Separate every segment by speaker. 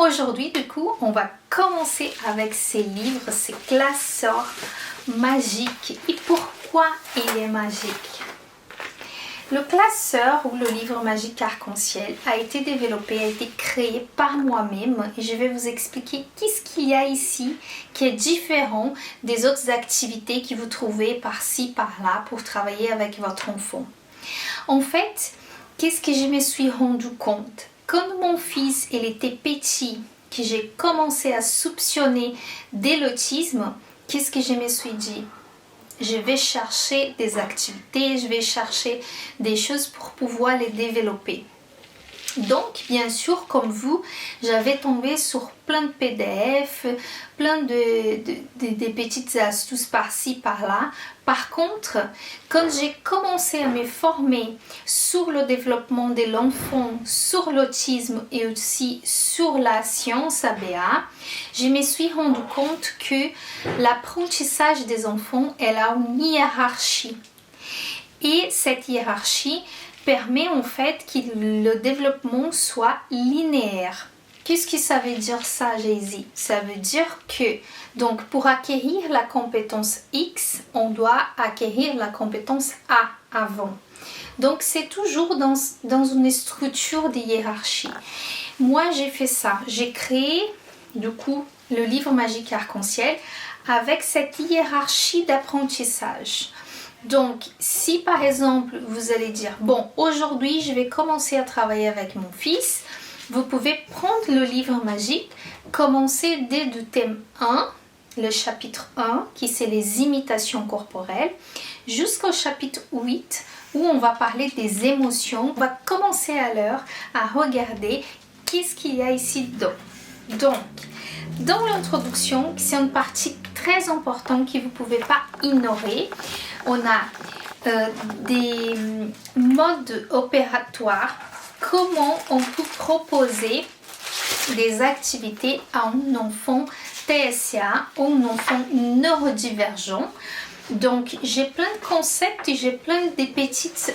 Speaker 1: Aujourd'hui, du coup, on va commencer avec ces livres, ces classeurs magiques. Et pourquoi il est magique? Le classeur ou le livre magique arc-en-ciel a été développé, a été créé par moi-même et je vais vous expliquer qu'est-ce qu'il y a ici qui est différent des autres activités que vous trouvez par-ci, par-là pour travailler avec votre enfant. En fait, qu'est-ce que je me suis rendu compte? Quand mon fils il était petit, que j'ai commencé à soupçonner de l'autisme, qu'est-ce que je me suis dit? Je vais chercher des activités, je vais chercher des choses pour pouvoir les développer. Donc, bien sûr, comme vous, j'avais tombé sur plein de PDF, plein de petites astuces par-ci, par-là. Par contre, quand j'ai commencé à me former sur le développement de l'enfant, sur l'autisme et aussi sur la science ABA, je me suis rendu compte que l'apprentissage des enfants, elle a une hiérarchie. Et cette hiérarchie permet en fait que le développement soit linéaire. Qu'est-ce que ça veut dire ça, Jay-Z? Ça veut dire que donc pour acquérir la compétence X, on doit acquérir la compétence A avant. Donc c'est toujours dans une structure de hiérarchie. Moi j'ai fait ça, j'ai créé du coup le livre magique arc-en-ciel avec cette hiérarchie d'apprentissage. Donc, si par exemple, vous allez dire, bon, aujourd'hui, je vais commencer à travailler avec mon fils, vous pouvez prendre le livre magique, commencer dès le thème 1, le chapitre 1, qui c'est les imitations corporelles, jusqu'au chapitre 8, où on va parler des émotions. On va commencer alors à regarder qu'est-ce qu'il y a ici dedans. Donc, dans l'introduction, c'est une partie très importante que vous ne pouvez pas ignorer. On a des modes opératoires, comment on peut proposer des activités à un enfant TSA ou un enfant neurodivergent. Donc, j'ai plein de concepts et j'ai plein de petites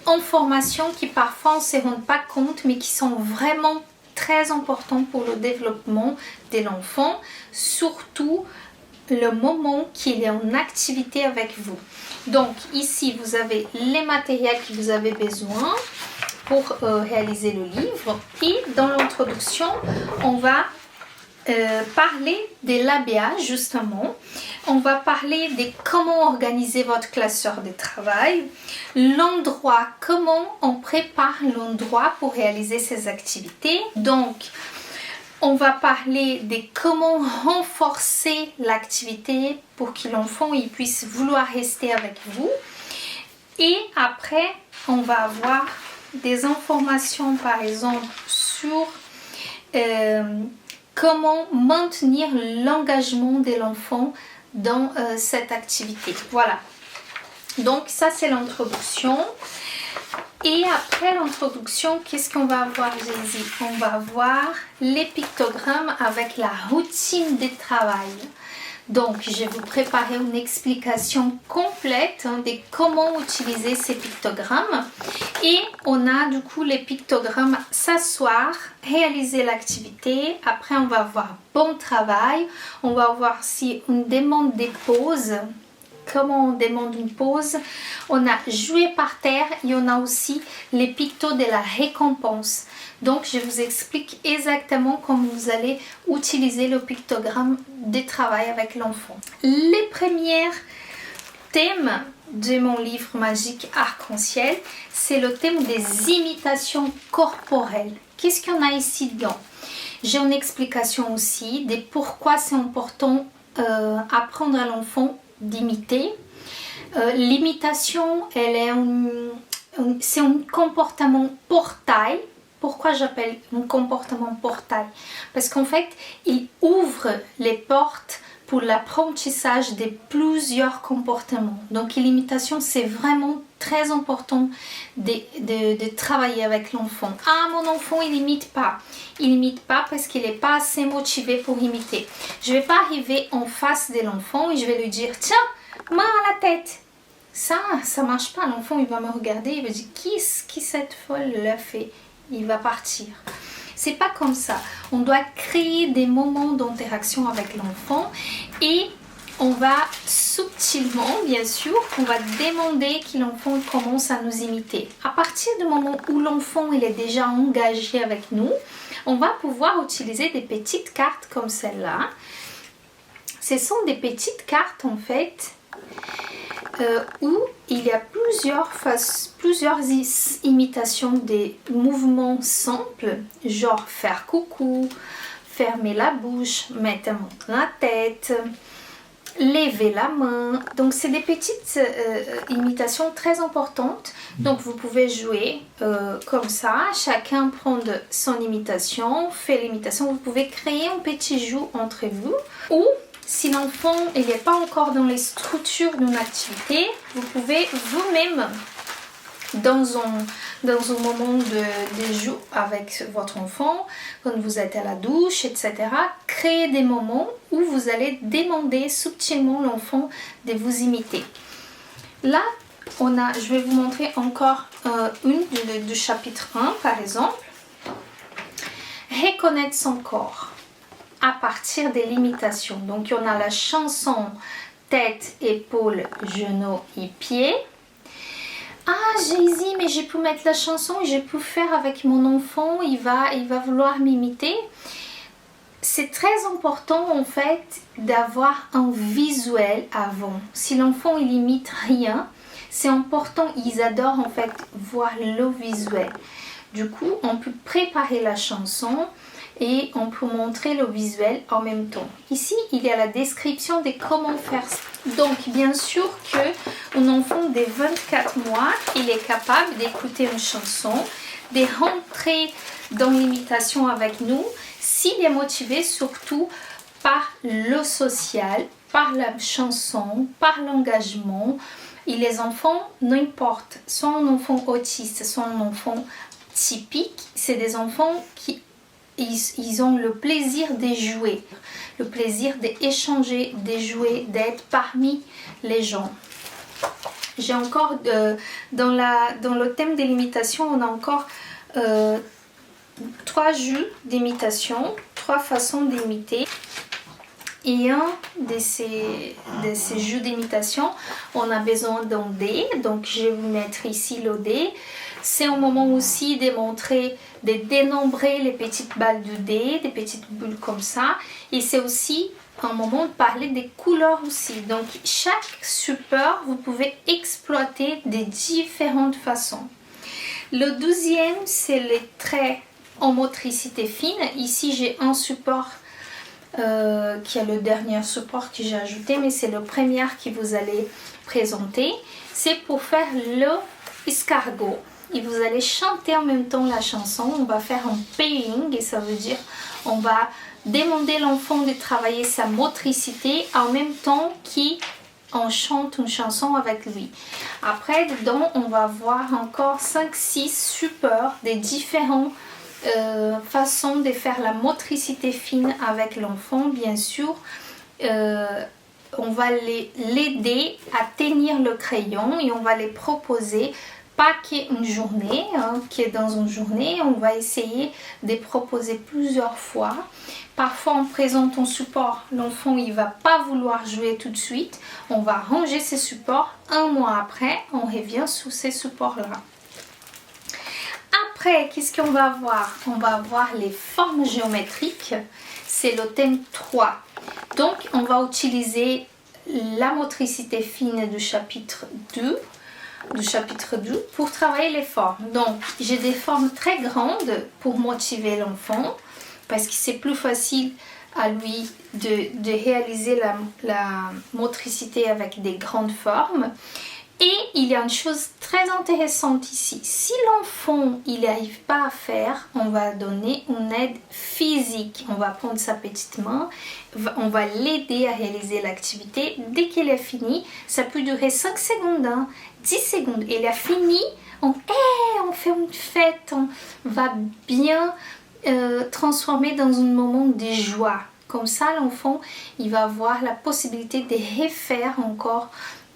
Speaker 1: informations qui parfois on ne se rend pas compte, mais qui sont vraiment très importants pour le développement de l'enfant, surtout le moment qu'il est en activité avec vous. Donc ici vous avez les matériels que vous avez besoin pour réaliser le livre, et dans l'introduction on va parler de l'ABA justement. On va parler de comment organiser votre classeur de travail, l'endroit, comment on prépare l'endroit pour réaliser ces activités. Donc on va parler de comment renforcer l'activité pour que l'enfant puisse vouloir rester avec vous. Et après, on va avoir des informations par exemple sur comment maintenir l'engagement de l'enfant dans cette activité. Voilà. Donc ça c'est l'introduction. Et après l'introduction, qu'est-ce qu'on va avoir, Jésus? On va voir les pictogrammes avec la routine de travail. Donc, je vais vous préparer une explication complète de comment utiliser ces pictogrammes. Et on a du coup les pictogrammes s'asseoir, réaliser l'activité. Après, on va voir bon travail. On va voir si on demande des pauses. Comment on demande une pause. On a joué par terre et on a aussi les pictos de la récompense. Donc je vous explique exactement comment vous allez utiliser le pictogramme de travail avec l'enfant. Les premiers thèmes de mon livre magique arc-en-ciel, c'est le thème des imitations corporelles. Qu'est-ce qu'il y en a ici dedans? J'ai une explication aussi de pourquoi c'est important apprendre à l'enfant d'imiter. L'imitation, c'est un comportement portail. Pourquoi j'appelle un comportement portail? Parce qu'en fait, il ouvre les portes pour l'apprentissage de plusieurs comportements. Donc l'imitation, c'est vraiment très important de travailler avec l'enfant. Ah, mon enfant, il n'imite pas. Il n'imite pas parce qu'il n'est pas assez motivé pour imiter. Je ne vais pas arriver en face de l'enfant et je vais lui dire, tiens, main à la tête. Ça ne marche pas. L'enfant, il va me regarder, il va dire, qui cette folle l'a fait? Il va partir. C'est pas comme ça. On doit créer des moments d'interaction avec l'enfant et on va subtilement, bien sûr, on va demander que l'enfant commence à nous imiter. À partir du moment où l'enfant il est déjà engagé avec nous, on va pouvoir utiliser des petites cartes comme celle-là. Ce sont des petites cartes en fait où il y a plusieurs imitations des mouvements simples, genre faire coucou, fermer la bouche, mettre la tête, lever la main. Donc c'est des petites imitations très importantes. Donc vous pouvez jouer comme ça, chacun prend son imitation, fait l'imitation. Vous pouvez créer un petit jeu entre vous. Ou si l'enfant n'est pas encore dans les structures d'une activité, vous pouvez vous-même, dans un moment de jeu avec votre enfant, quand vous êtes à la douche, etc., créer des moments où vous allez demander subtilement l'enfant de vous imiter. Là, je vais vous montrer encore une du chapitre 1, par exemple. Reconnaître son corps à partir de l'imitation. Donc, on a la chanson tête, épaules, genoux et pieds. Ah, Jay-Z, mais j'ai pu mettre la chanson et j'ai pu faire avec mon enfant, il va vouloir m'imiter. C'est très important en fait d'avoir un visuel avant. Si l'enfant il imite rien, c'est important, ils adorent en fait voir le visuel. Du coup, on peut préparer la chanson et on peut montrer le visuel en même temps. Ici, il y a la description de comment faire ça. Donc, bien sûr qu'un enfant de 24 mois, il est capable d'écouter une chanson, de rentrer dans l'imitation avec nous, s'il est motivé surtout par le social, par la chanson, par l'engagement. Et les enfants, n'importe, soit un enfant autiste, soit un enfant typique, c'est des enfants qui ils ont le plaisir de jouer, le plaisir d'échanger, de jouer, d'être parmi les gens. J'ai encore, dans le thème de l'imitation, on a encore 3 jeux d'imitation, 3 façons d'imiter. Et un de ces jeux d'imitation, on a besoin d'un dé. Donc je vais vous mettre ici le dé. C'est un moment aussi de montrer, de dénombrer les petites balles du dé, des petites bulles comme ça. Et c'est aussi un moment de parler des couleurs aussi. Donc chaque support, vous pouvez exploiter de différentes façons. Le deuxième, c'est les traits en motricité fine. Ici, j'ai un support qui est le dernier support que j'ai ajouté, mais c'est le premier que vous allez présenter. C'est pour faire le escargot. Et vous allez chanter en même temps la chanson. On va faire un pairing et ça veut dire on va demander l'enfant de travailler sa motricité en même temps qu'on chante une chanson avec lui. Après, dedans, on va voir encore 5-6 supports des différents façon de faire la motricité fine avec l'enfant. Bien sûr, on va l'aider à tenir le crayon et on va les proposer, pas qu'une journée, qui est dans une journée, on va essayer de proposer plusieurs fois. Parfois on présente un support, l'enfant il va pas vouloir jouer tout de suite, on va ranger ses supports, un mois après on revient sur ces supports là. Après, qu'est-ce qu'on va voir? On va voir les formes géométriques. C'est le thème 3. Donc, on va utiliser la motricité fine du chapitre 2 pour travailler les formes. Donc, j'ai des formes très grandes pour motiver l'enfant parce que c'est plus facile à lui de réaliser la motricité avec des grandes formes. Et il y a une chose très intéressante ici. Si l'enfant il n'arrive pas à faire, on va donner une aide physique. On va prendre sa petite main, on va l'aider à réaliser l'activité. Dès qu'elle est finie, ça peut durer 5 secondes, 10 secondes. Elle a fini, on fait une fête, on va bien transformer dans un moment de joie. Comme ça, l'enfant il va avoir la possibilité de refaire encore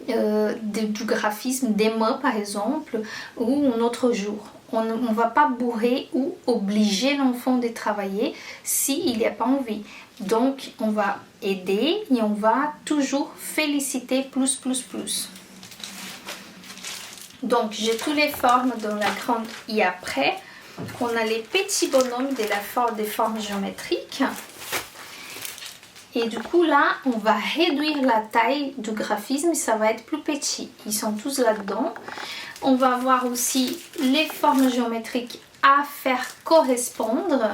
Speaker 1: du graphisme, des mots par exemple, ou un autre jour. On ne va pas bourrer ou obliger l'enfant de travailler s'il n'y a pas envie. Donc, on va aider et on va toujours féliciter plus, plus, plus. Donc, j'ai toutes les formes dans la grande. Et après, on a les petits bonhommes des formes géométriques. Et du coup, là, on va réduire la taille du graphisme. Ça va être plus petit. Ils sont tous là-dedans. On va avoir aussi les formes géométriques à faire correspondre.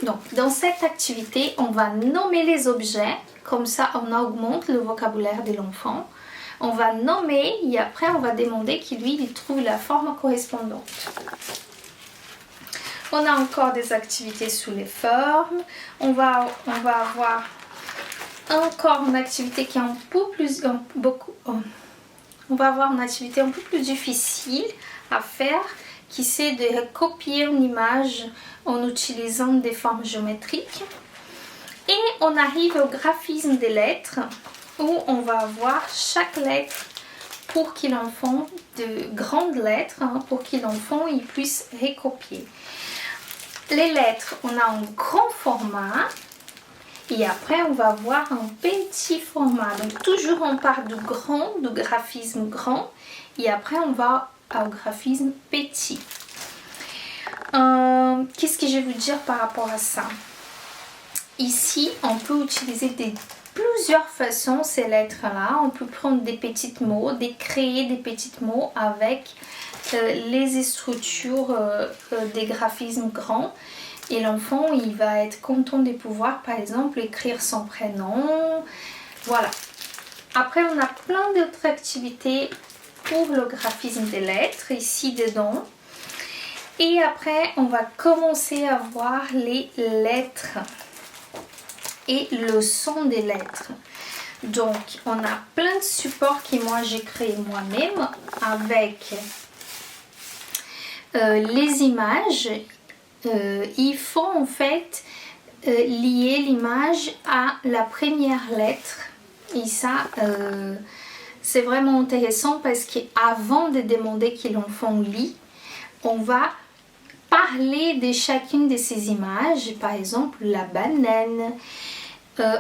Speaker 1: Donc, dans cette activité, on va nommer les objets. Comme ça, on augmente le vocabulaire de l'enfant. On va nommer et après, on va demander qu'il il trouve la forme correspondante. On a encore des activités sous les formes. On va avoir encore une activité qui est un peu plus... on va avoir une activité un peu plus difficile à faire, qui c'est de recopier une image en utilisant des formes géométriques. Et on arrive au graphisme des lettres, où on va avoir chaque lettre pour que l'enfant, de grandes lettres, pour que l'enfant puisse recopier. Les lettres, on a un grand format et après on va avoir un petit format. Donc toujours on part du grand, du graphisme grand et après on va au graphisme petit. Qu'est-ce que je vais vous dire par rapport à ça? Ici, on peut utiliser plusieurs façons ces lettres-là. On peut prendre des petits mots, créer des petits mots avec les structures des graphismes grands. Et l'enfant, il va être content de pouvoir, par exemple, écrire son prénom. Voilà. Après, on a plein d'autres activités pour le graphisme des lettres, ici dedans. Et après, on va commencer à voir les lettres et le son des lettres. Donc, on a plein de supports que moi j'ai créé moi-même avec les images. Il faut en fait lier l'image à la première lettre. Et ça, c'est vraiment intéressant parce qu'avant de demander que l'enfant lit, on va parler de chacune de ces images. Par exemple, la banane.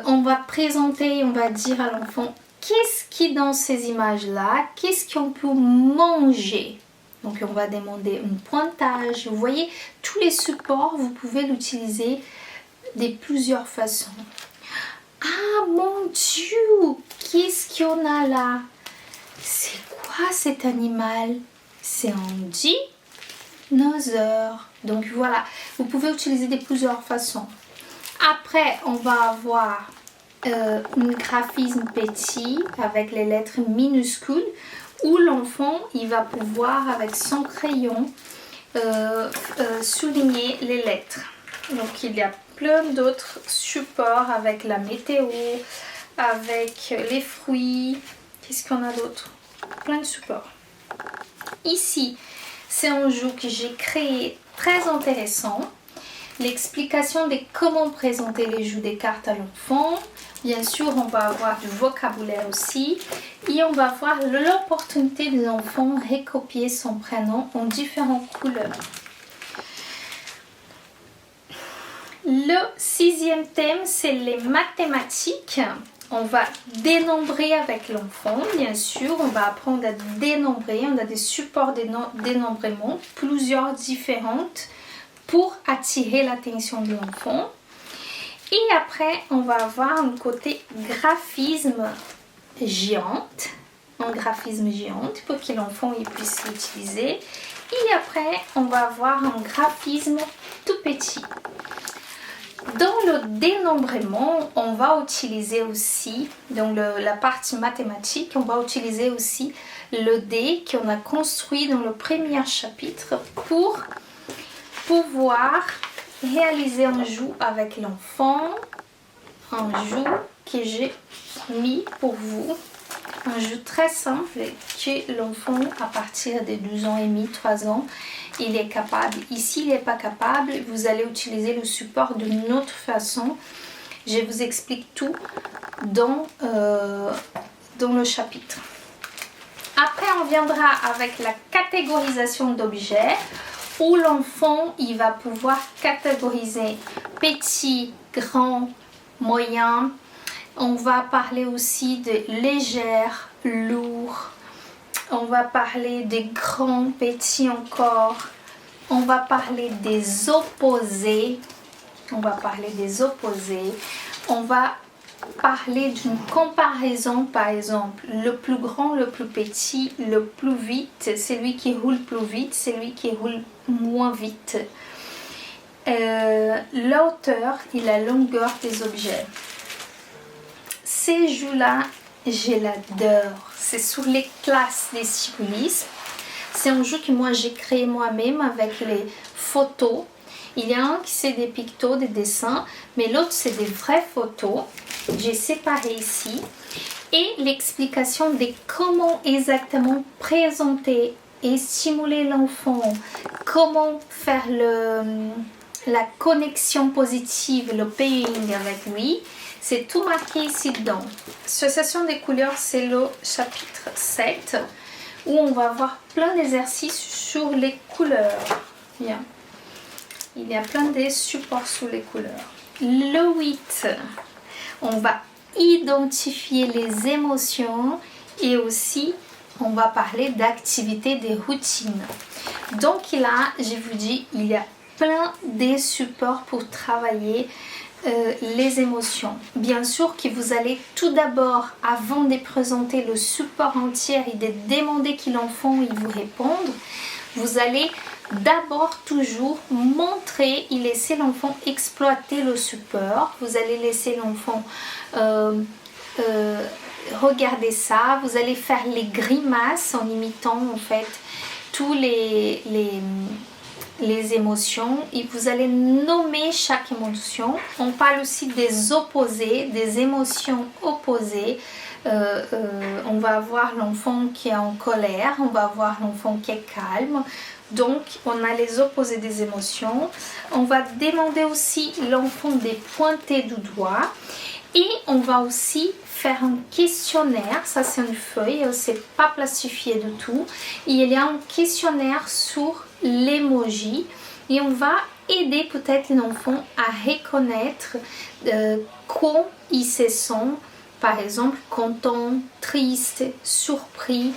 Speaker 1: On va présenter, on va dire à l'enfant qu'est-ce qui est dans ces images-là, qu'est-ce qu'on peut manger. Donc on va demander un pointage. Vous voyez, tous les supports, vous pouvez l'utiliser de plusieurs façons. Ah mon Dieu, qu'est-ce qu'on a là? C'est quoi cet animal? C'est un dinosaure. Donc voilà, vous pouvez utiliser de plusieurs façons. Après, on va avoir un graphisme petit avec les lettres minuscules où l'enfant il va pouvoir avec son crayon souligner les lettres. Donc il y a plein d'autres supports avec la météo, avec les fruits. Qu'est-ce qu'on a d'autre? Plein de supports. Ici, c'est un jeu que j'ai créé très intéressant. L'explication de comment présenter les jeux des cartes à l'enfant. Bien sûr, on va avoir du vocabulaire aussi. Et on va avoir l'opportunité de l'enfant de recopier son prénom en différentes couleurs. Le 6e thème, c'est les mathématiques. On va dénombrer avec l'enfant, bien sûr. On va apprendre à dénombrer. On a des supports de dénombrement, plusieurs différentes, pour attirer l'attention de l'enfant. Et après, on va avoir un côté graphisme géant. Un graphisme géant pour que l'enfant puisse l'utiliser. Et après, on va avoir un graphisme tout petit. Dans le dénombrement, on va utiliser aussi, dans la partie mathématique, on va utiliser aussi le dé qu'on a construit dans le premier chapitre pour pouvoir réaliser un jeu avec l'enfant, un jeu que j'ai mis pour vous, un jeu très simple que l'enfant à partir de 12 ans et demi, 3 ans, il est capable. Ici, il n'est pas capable, vous allez utiliser le support d'une autre façon. Je vous explique tout dans dans le chapitre. Après, on viendra avec la catégorisation d'objets où l'enfant il va pouvoir catégoriser petit, grand, moyen. On va parler aussi de légère, lourd. On va parler des grands, petits encore. On va parler des opposés. On va parler des opposés. On va parler d'une comparaison, par exemple, le plus grand, le plus petit, le plus vite, celui qui roule plus vite, celui qui roule moins vite. La hauteur et la longueur des objets. Ces jeux-là, je l'adore. C'est sur les classes des symbolismes. C'est un jeu que moi j'ai créé moi-même avec les photos. Il y a un qui c'est des pictos, des dessins, mais l'autre c'est des vraies photos. J'ai séparé ici. Et l'explication de comment exactement présenter et stimuler l'enfant, comment faire la connexion positive, le pairing avec lui. C'est tout marqué ici dedans. Association des couleurs, c'est le chapitre 7 où on va avoir plein d'exercices sur les couleurs. Bien. Il y a plein de supports sur les couleurs. Le 8, on va identifier les émotions et aussi on va parler d'activités, des routines. Donc là, je vous dis, il y a plein de supports pour travailler les émotions. Bien sûr que vous allez tout d'abord, avant de présenter le support entier et de demander que l'enfant vous réponde, vous allez d'abord toujours montrer et laisser l'enfant exploiter le support. Vous allez laisser l'enfant regarder ça. Vous allez faire les grimaces en imitant en fait tous les émotions et vous allez nommer chaque émotion. On parle aussi des opposés, des émotions opposées. On va avoir l'enfant qui est en colère, on va avoir l'enfant qui est calme. Donc, on a les opposés des émotions. On va demander aussi l'enfant de pointer du doigt. Et on va aussi faire un questionnaire. Ça, c'est une feuille, c'est pas plastifié du tout. Et il y a un questionnaire sur l'emoji. Et on va aider peut-être l'enfant à reconnaître quand il se sent, par exemple, content, triste, surpris.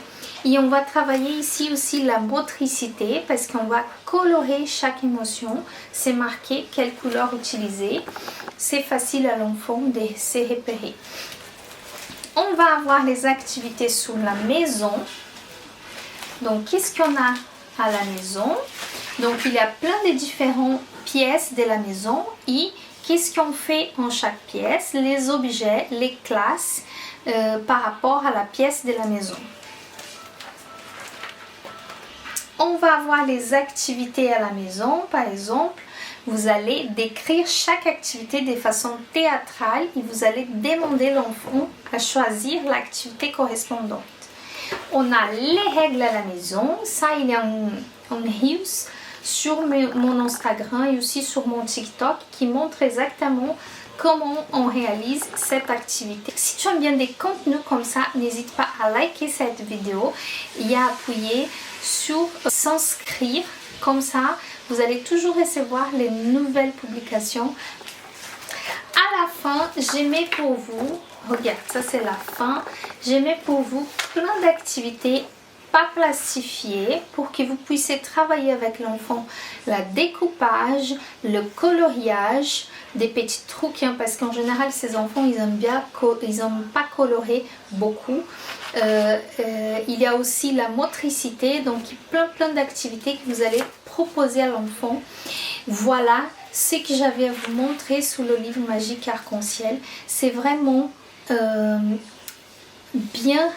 Speaker 1: Et on va travailler ici aussi la motricité parce qu'on va colorer chaque émotion. C'est marqué quelle couleur utiliser. C'est facile à l'enfant de se repérer. On va avoir les activités sur la maison. Donc, qu'est-ce qu'on a à la maison? Donc, il y a plein de différentes pièces de la maison et qu'est-ce qu'on fait en chaque pièce? Les objets, les classes par rapport à la pièce de la maison. On va avoir les activités à la maison. Par exemple, vous allez décrire chaque activité de façon théâtrale et vous allez demander l'enfant à choisir l'activité correspondante. On a les règles à la maison. Ça, il y a un Reels sur mon Instagram et aussi sur mon TikTok qui montre exactement comment on réalise cette activité. Si tu aimes bien des contenus comme ça, n'hésite pas à liker cette vidéo et à appuyer sur s'inscrire. Comme ça, vous allez toujours recevoir les nouvelles publications. À la fin, j'ai mis pour vous, regarde, ça c'est la fin, j'ai mis pour vous plein d'activités pas plastifiées pour que vous puissiez travailler avec l'enfant le découpage, le coloriage, des petits trucs, hein, parce qu'en général ces enfants ils aiment pas colorer beaucoup. Il y a aussi la motricité, donc plein d'activités que vous allez proposer à l'enfant. Voilà ce que j'avais à vous montrer sous le livre magique arc-en-ciel. C'est vraiment bien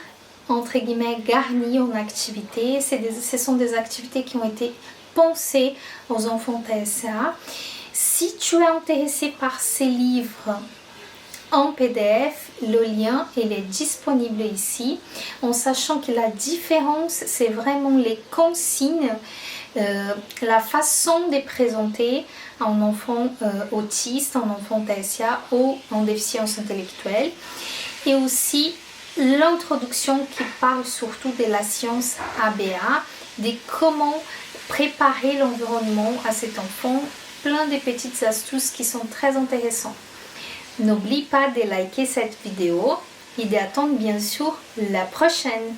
Speaker 1: entre guillemets garni en activités. Ce sont des activités qui ont été pensées aux enfants TSA. Si tu es intéressé par ces livres en PDF, le lien il est disponible ici, en sachant que la différence c'est vraiment les consignes, la façon de présenter un enfant autiste, un enfant TSA ou en déficience intellectuelle, et aussi l'introduction qui parle surtout de la science ABA, de comment préparer l'environnement à cet enfant, plein de petites astuces qui sont très intéressantes. N'oublie pas de liker cette vidéo et d'attendre bien sûr la prochaine.